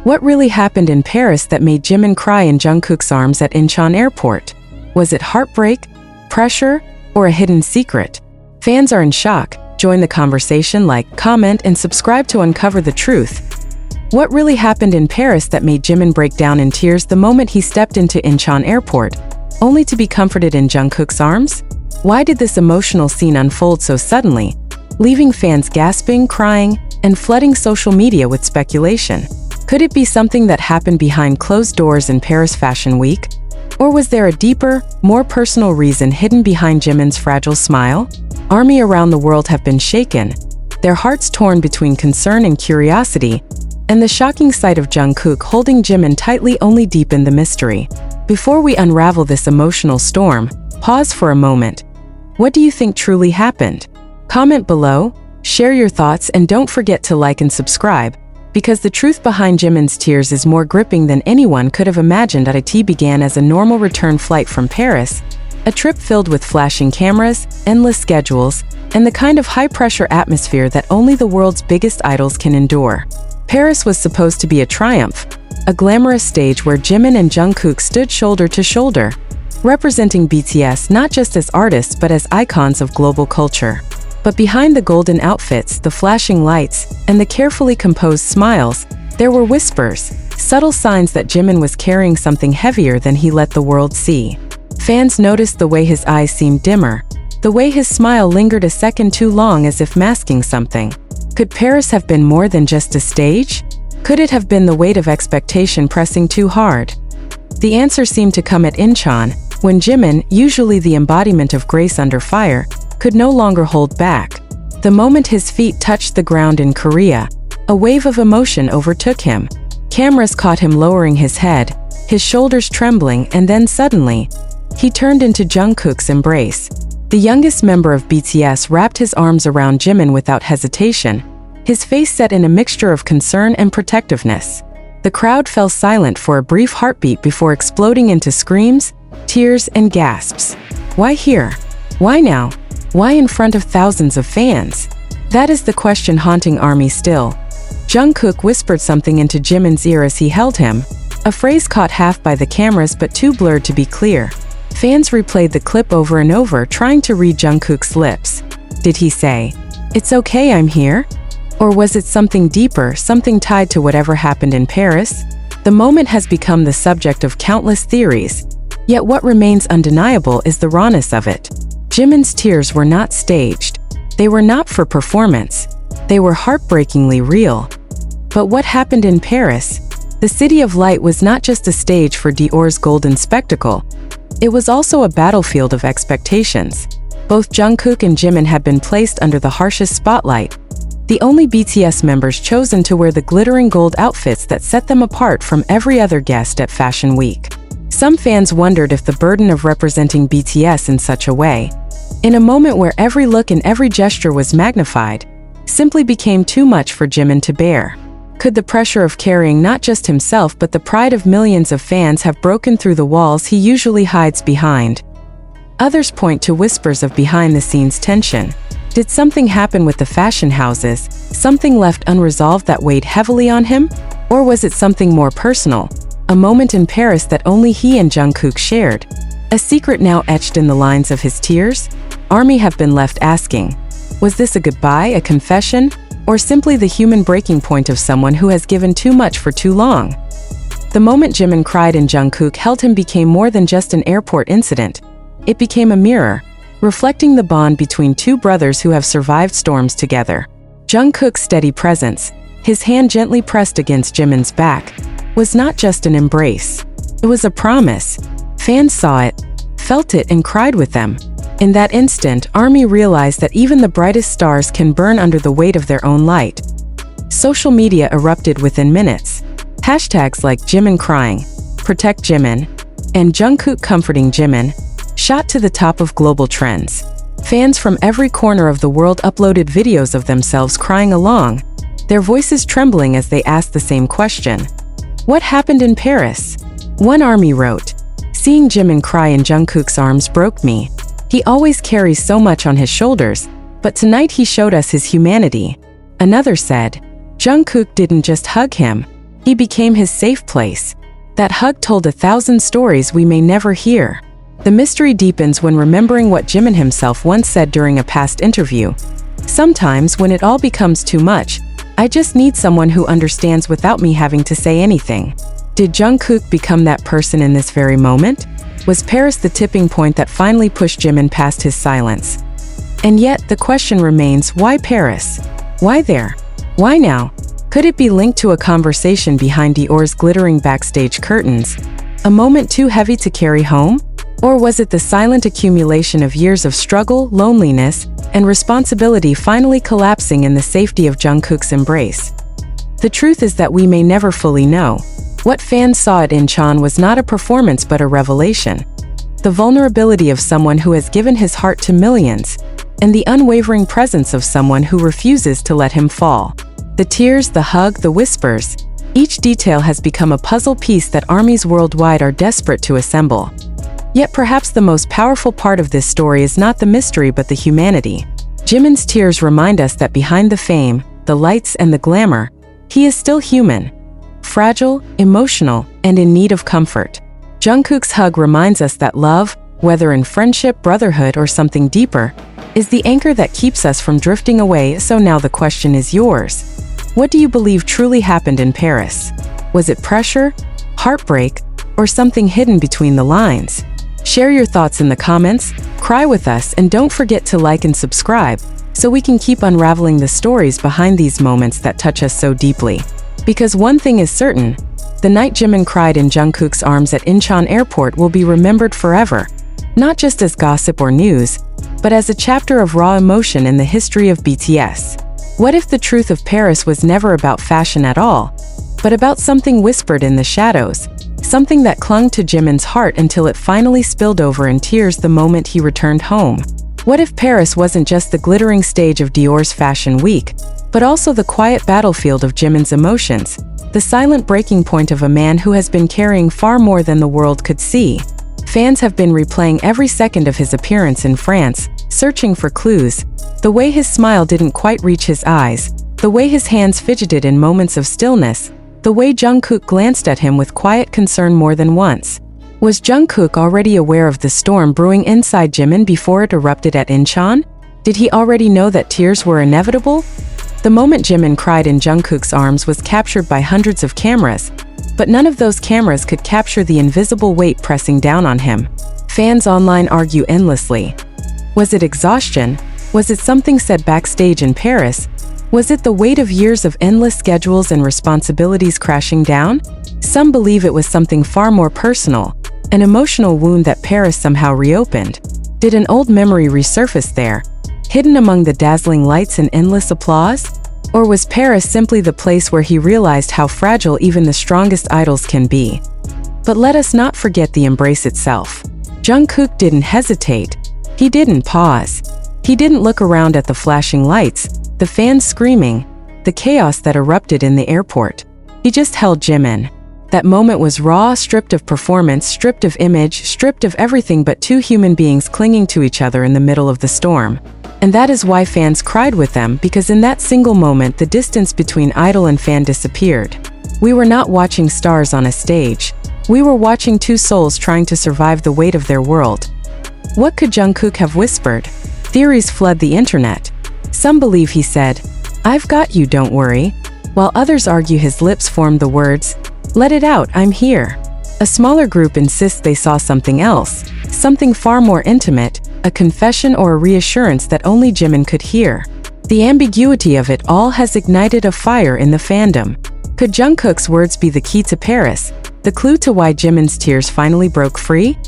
What really happened in Paris that made Jimin cry in Jungkook's arms at Incheon airport? Was it heartbreak, pressure, or a hidden secret? Fans are in shock. Join the conversation, like, comment, and subscribe to uncover the truth. What really happened in Paris that made Jimin break down in tears the moment he stepped into Incheon airport, only to be comforted in Jungkook's arms? Why did this emotional scene unfold so suddenly, leaving fans gasping, crying, and flooding social media with speculation? Could it be something that happened behind closed doors in Paris Fashion Week? Or was there a deeper, more personal reason hidden behind Jimin's fragile smile? ARMY around the world have been shaken, their hearts torn between concern and curiosity, and the shocking sight of Jungkook holding Jimin tightly only deepened the mystery. Before we unravel this emotional storm, pause for a moment. What do you think truly happened? Comment below, share your thoughts, and don't forget to like and subscribe, because the truth behind Jimin's tears is more gripping than anyone could have imagined. It began as a normal return flight from Paris, a trip filled with flashing cameras, endless schedules, and the kind of high-pressure atmosphere that only the world's biggest idols can endure. Paris was supposed to be a triumph, a glamorous stage where Jimin and Jungkook stood shoulder to shoulder, representing BTS not just as artists but as icons of global culture. But behind the golden outfits, the flashing lights, and the carefully composed smiles, there were whispers, subtle signs that Jimin was carrying something heavier than he let the world see. Fans noticed the way his eyes seemed dimmer, the way his smile lingered a second too long as if masking something. Could Paris have been more than just a stage? Could it have been the weight of expectation pressing too hard? The answer seemed to come at Incheon, when Jimin, usually the embodiment of grace under fire, could no longer hold back. The moment his feet touched the ground in Korea, a wave of emotion overtook him. Cameras caught him lowering his head, his shoulders trembling, and then suddenly, he turned into Jungkook's embrace. The youngest member of BTS wrapped his arms around Jimin without hesitation, his face set in a mixture of concern and protectiveness. The crowd fell silent for a brief heartbeat before exploding into screams, tears, and gasps. Why here? Why now? Why in front of thousands of fans? That is the question haunting ARMY still. Jungkook whispered something into Jimin's ear as he held him, a phrase caught half by the cameras but too blurred to be clear. Fans replayed the clip over and over, trying to read Jungkook's lips. Did he say, "It's okay, I'm here"? Or was it something deeper, something tied to whatever happened in Paris? The moment has become the subject of countless theories, yet what remains undeniable is the rawness of it. Jimin's tears were not staged. They were not for performance. They were heartbreakingly real. But what happened in Paris? The City of Light was not just a stage for Dior's golden spectacle. It was also a battlefield of expectations. Both Jungkook and Jimin had been placed under the harshest spotlight, the only BTS members chosen to wear the glittering gold outfits that set them apart from every other guest at Fashion Week. Some fans wondered if the burden of representing BTS in such a way, in a moment where every look and every gesture was magnified, simply became too much for Jimin to bear. Could the pressure of carrying not just himself but the pride of millions of fans have broken through the walls he usually hides behind? Others point to whispers of behind-the-scenes tension. Did something happen with the fashion houses, something left unresolved that weighed heavily on him? Or was it something more personal, a moment in Paris that only he and Jungkook shared? A secret now etched in the lines of his tears? ARMY have been left asking, was this a goodbye, a confession, or simply the human breaking point of someone who has given too much for too long? The moment Jimin cried and Jungkook held him became more than just an airport incident. It became a mirror, reflecting the bond between two brothers who have survived storms together. Jungkook's steady presence, his hand gently pressed against Jimin's back, was not just an embrace. It was a promise. Fans saw it, felt it, and cried with them. In that instant, ARMY realized that even the brightest stars can burn under the weight of their own light. Social media erupted within minutes. Hashtags like Jimin crying, protect Jimin, and Jungkook comforting Jimin shot to the top of global trends. Fans from every corner of the world uploaded videos of themselves crying along, their voices trembling as they asked the same question. What happened in Paris? One ARMY wrote, "Seeing Jimin cry in Jungkook's arms broke me. He always carries so much on his shoulders, but tonight he showed us his humanity." Another said, "Jungkook didn't just hug him. He became his safe place. That hug told 1,000 stories we may never hear. The mystery deepens when remembering what Jimin himself once said during a past interview. Sometimes, when it all becomes too much, I just need someone who understands without me having to say anything. Did Jungkook become that person in this very moment? Was Paris the tipping point that finally pushed Jimin past his silence? And yet, the question remains, why Paris? Why there? Why now? Could it be linked to a conversation behind Dior's glittering backstage curtains? A moment too heavy to carry home? Or was it the silent accumulation of years of struggle, loneliness, and responsibility finally collapsing in the safety of Jungkook's embrace? The truth is that we may never fully know. What fans saw at Incheon was not a performance but a revelation. The vulnerability of someone who has given his heart to millions, and the unwavering presence of someone who refuses to let him fall. The tears, the hug, the whispers, each detail has become a puzzle piece that armies worldwide are desperate to assemble. Yet perhaps the most powerful part of this story is not the mystery but the humanity. Jimin's tears remind us that behind the fame, the lights, and the glamour, he is still human. Fragile, emotional, and in need of comfort. Jungkook's hug reminds us that love, whether in friendship, brotherhood, or something deeper, is the anchor that keeps us from drifting away. So now the question is yours. What do you believe truly happened in Paris? Was it pressure, heartbreak, or something hidden between the lines? Share your thoughts in the comments, cry with us, and don't forget to like and subscribe so we can keep unraveling the stories behind these moments that touch us so deeply. Because one thing is certain, the night Jimin cried in Jungkook's arms at Incheon Airport will be remembered forever, not just as gossip or news, but as a chapter of raw emotion in the history of BTS. What if the truth of Paris was never about fashion at all, but about something whispered in the shadows, something that clung to Jimin's heart until it finally spilled over in tears the moment he returned home? What if Paris wasn't just the glittering stage of Dior's Fashion Week, but also the quiet battlefield of Jimin's emotions, the silent breaking point of a man who has been carrying far more than the world could see? Fans have been replaying every second of his appearance in France, searching for clues. The way his smile didn't quite reach his eyes, the way his hands fidgeted in moments of stillness, the way Jungkook glanced at him with quiet concern more than once. Was Jungkook already aware of the storm brewing inside Jimin before it erupted at Incheon? Did he already know that tears were inevitable? The moment Jimin cried in Jungkook's arms was captured by hundreds of cameras, but none of those cameras could capture the invisible weight pressing down on him. Fans online argue endlessly. Was it exhaustion? Was it something said backstage in Paris? Was it the weight of years of endless schedules and responsibilities crashing down? Some believe it was something far more personal, an emotional wound that Paris somehow reopened. Did an old memory resurface there, hidden among the dazzling lights and endless applause? Or was Paris simply the place where he realized how fragile even the strongest idols can be? But let us not forget the embrace itself. Jungkook didn't hesitate. He didn't pause. He didn't look around at the flashing lights, the fans screaming, the chaos that erupted in the airport. He just held Jimin. That moment was raw, stripped of performance, stripped of image, stripped of everything but two human beings clinging to each other in the middle of the storm. And that is why fans cried with them, because in that single moment the distance between idol and fan disappeared. We were not watching stars on a stage. We were watching two souls trying to survive the weight of their world. What could Jungkook have whispered? Theories flood the internet. Some believe he said, "I've got you, don't worry," while others argue his lips formed the words, "Let it out, I'm here." A smaller group insists they saw something else, something far more intimate, a confession or a reassurance that only Jimin could hear. The ambiguity of it all has ignited a fire in the fandom. Could Jungkook's words be the key to Paris, the clue to why Jimin's tears finally broke free?